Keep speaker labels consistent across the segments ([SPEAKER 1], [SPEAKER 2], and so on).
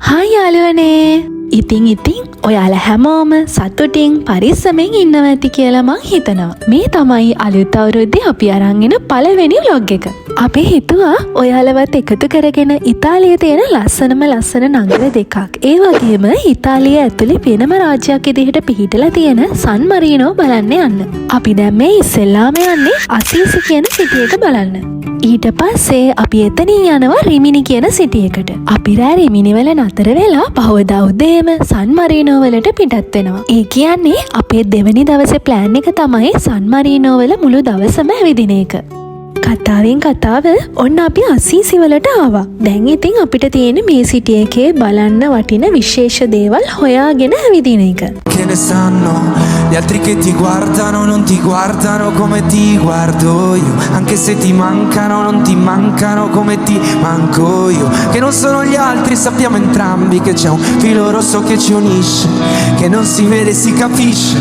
[SPEAKER 1] Hi යාළුවනේ. ඉතින් ඔයාලා හැමෝම සතුටින් පරිස්සමෙන් ඉන්නවා ඇති කියලා මං හිතනවා. මේ තමයි අලුත් අවුරුද්දේ අපි අරන් එන පළවෙනි vlog එක. අපි හිතුවා ඔයාලවත් එකතු කරගෙන ඉතාලියේ තියෙන ලස්සන නගර දෙකක්. ඒ වගේම ඉතාලිය ඇතුලේ වෙනම රාජ්‍යයක් විදිහට පිහිටලා තියෙන සන් මරීනෝ බලන්න යන්න. අපි දැන් මේ ඉස්සෙල්ලාම යන්නේ අසීසි කියන සිටි එක බලන්න. ඊට පස්සේ අපි එතනින් යනවා රිමිනි කියන සිටි එකට. අපි රෑ රිමිනි වල නතර වෙලා පහවදා උදේම සන් මරීනෝ වලට පිටත් වෙනවා. ඒ කියන්නේ අපේ දෙවෙනි දවසේ ප්ලෑන් එක තමයි සන් මරීනෝ වල මුළු දවසම ඇවිදින එක. කතාවෙන් කතාව ඔන්න අපි අසීසි වලට ආවා. දැන් ඉතින් අපිට තියෙන මේ සිටි එකේ බලන්න වටින විශේෂ දේවල් හොයාගෙන ඇවිදින එක.
[SPEAKER 2] Che ne sanno gli altri che ti guardano, non ti guardano come ti guardo io. Anche se ti mancano, non ti mancano come ti manco io. Che non sono gli altri, sappiamo entrambi che c'è un filo rosso che ci unisce, che non si vede, si capisce.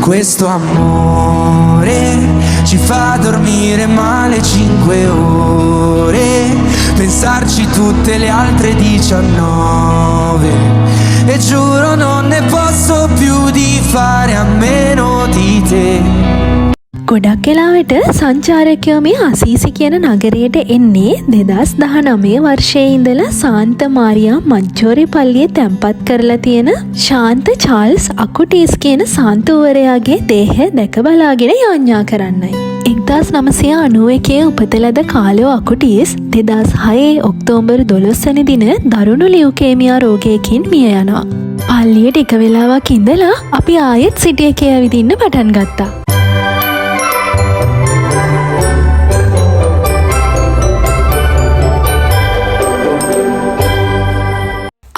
[SPEAKER 2] Questo amore ci fa dormire male 5 ore, pensarci tutte le altre 19. E giuro non ne posso più di fare a meno di te.
[SPEAKER 1] ගොඩක් වෙලාවට සංචාරකයෝ මේ අසීසි කියන නගරයට එන්නේ 2019 වර්ෂයේ ඉඳලා සාන්ත Maria මජ්ජෝරි පල්ලියේ තැන්පත් කරලා තියෙන ශාන්ත චාල්ස් අකුටිස් කියන සාන්තුවරයාගේ දේහය දැක බලාගෙන යාඥා කරන්නයි. 1991 උපත ලද කාලෝ අකුටිස් 2006 ඔක්තෝබර් 12 වෙනි දින දරුණු ලියුකේමියා රෝගයකින් මිය යනවා. පල්ලියේ ටික වෙලාවක් ඉඳලා අපි ආයෙත් සිටි එකේ ඇවිදින්න පටන් ගත්තා.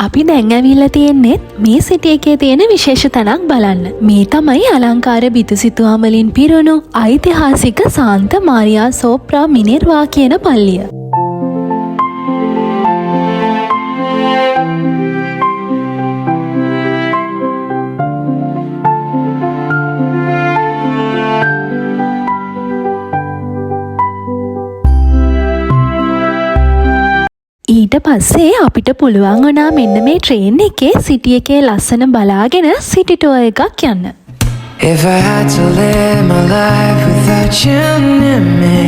[SPEAKER 1] අපි දැන් ඇවිල්ලා තියෙන්නේ මේ සිටි එකේ තියෙන විශේෂ තැනක් බලන්න. මේ තමයි අලංකාර බිතුසිතුවම් වලින් පිරුණු ඓතිහාසික සාන්ත මාරියා සෝප්‍රා මිනෙර්වා කියන පල්ලිය. ඊට පස්සේ අපිට පුළුවන් වුණා මෙන්න මේ ට්‍රේන් එකේ සිටි එකේ ලස්සන බලාගෙන සිටි ටුවර් එකක් යන්න.
[SPEAKER 2] If I had to live my life without you near me,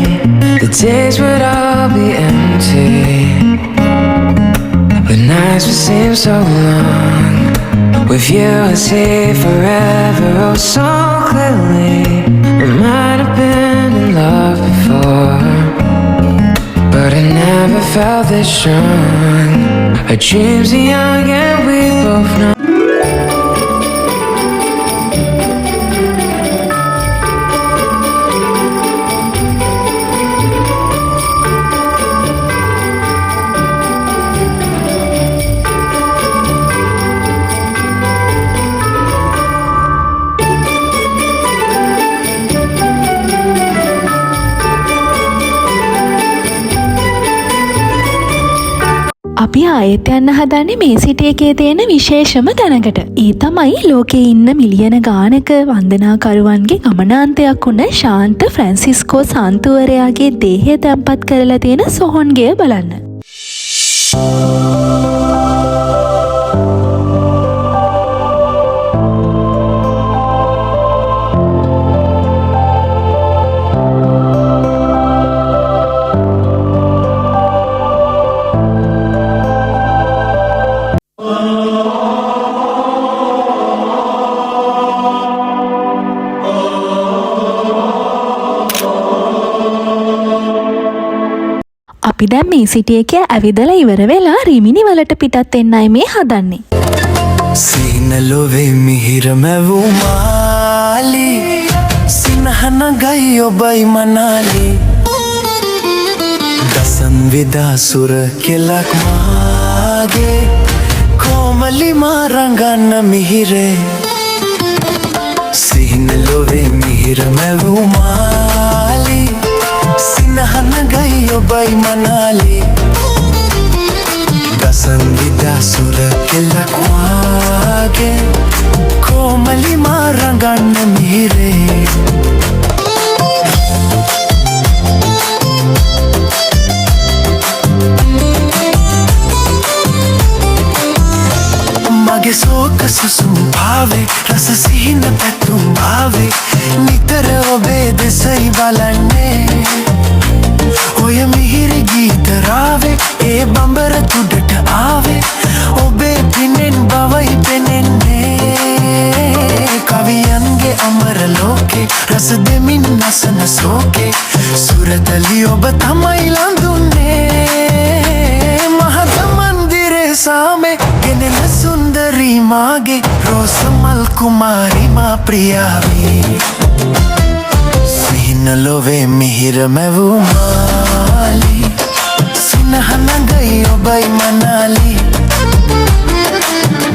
[SPEAKER 2] the days would all be empty. The nights would seem so long. With you I see forever oh so clearly. We might have been in love before, but I never felt this strong. Our dreams are young and we both know.
[SPEAKER 1] අපි ආයෙත් යන්න හදන්නේ මේ සිටි එකේ තියෙන විශේෂම තැනකට. ඒ තමයි ලෝකේ ඉන්න මිලියන ගානක වන්දනාකරුවන්ගේ ගමනාන්තයක් වුණ ශාන්ත ෆ්‍රැන්සිස්කෝ සාන්තුවරයාගේ දේහය තැන්පත් කරලා තියෙන සොහොන්ගය බලන්න. අපි දැන් මේ සිටි එකේ ඇවිදලා ඉවර වෙලා රිමිනි වලට පිටත් වෙන්නයි මේ හදන්නේ.
[SPEAKER 2] Sinalove mihirmevu mali sinahana gayo bay manali dasam vida sur kelak mage komali marangana mihire Sinalove mihirmevu mali sinahana gayo bay manali dasam vida sur kelak mage komali marangana mihire
[SPEAKER 3] මගේ සෝක සුසුම් පාවේ රස සිහින පැතුම් ආවේ නිතර ඔබේ දෙසයි බලන්නේ ඔය මිහිරි ගීත රාවේ ඒ බඹර තුඩට ආවේ ඔබේ පිනෙන් බවයි පෙනෙන්නේ කවියන්ගේ අමර ලෝකේ රස දෙමින් නසන සෝකේ සුරතලි ඔබ තමයි ලඳුන්නේ මහත මන්දිරේ සාමේ ගෙනෙන සුන්දරී මාගේ රෝසමල් කුමාරි මා ප්‍රියාවේ සිහිනලොවේ මිහිර මැවූ මාලි සිනහනගයි ඔබයි මනාලි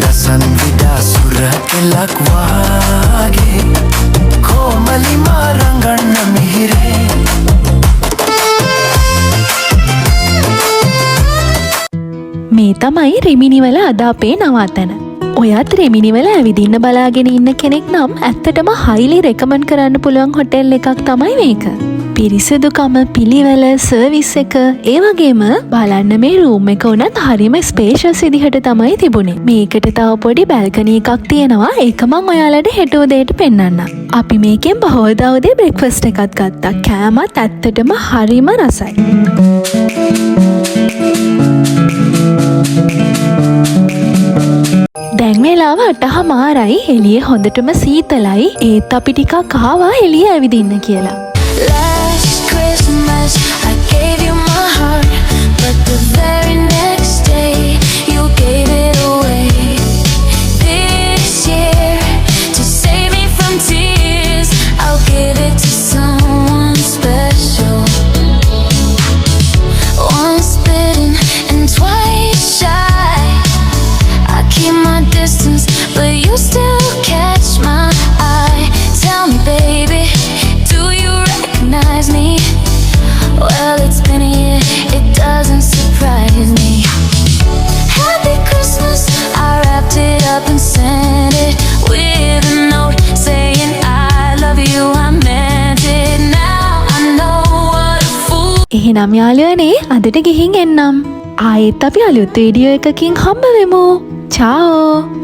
[SPEAKER 3] දසන් විඩා සුර කෙලක් වාගේ කොමලි මාරංගන්න මිහිරේ
[SPEAKER 1] මේ තමයි රිමිනිවල අද අපේ නවාතැන. ඔයත් රිමිනිවල ඇවිදින්න බලාගෙන ඉන්න කෙනෙක් නම් ඇත්තටම හයිලි රෙකමන්ඩ් කරන්න පුළුවන් හොටෙල් එකක් තමයි මේක. පිරිසිදුකම, පිළිවෙල, සර්විස් එක, ඒ වගේම බලන්න මේ රූම් එක උනත් හරිම ස්පේෂස් විදිහට තමයි තිබුණේ. මේකට තව පොඩි බැල්කනි එකක් තියෙනවා. ඒක මම ඔයාලට හෙට උදේට පෙන්නන්නම්. අපි මේකෙන් බහෝදා උදේ බ්‍රෙක්ෆාස්ට් එකක් ගත්තා. කෑමත් ඇත්තටම හරිම රසයි. දැන් වෙලාව 8:00 එළිය හොඳටම සීතලයි. ඒත් අපි ටිකක් ආවා එළිය ඇවිදින්න කියලා.
[SPEAKER 4] Last Christmas I gave you my heart, but the very next day you gave it away. This year, to save me from tears, I'll give it to someone special. Once bitten and twice shy, I keep my distance, but you still catch my eye. Tell me, baby, do you recognize me? Well, it's been a year, it doesn't surprise me. Happy Christmas, I wrapped it up and sent it with a note saying I love you, I meant it. Now I know what a fool.
[SPEAKER 1] එහෙනම් යාළුවනේ අදට ගිහින් එන්නම්. ආයෙත් අපි අලුත් video එකකින් හම්බ වෙමු. චාෝ.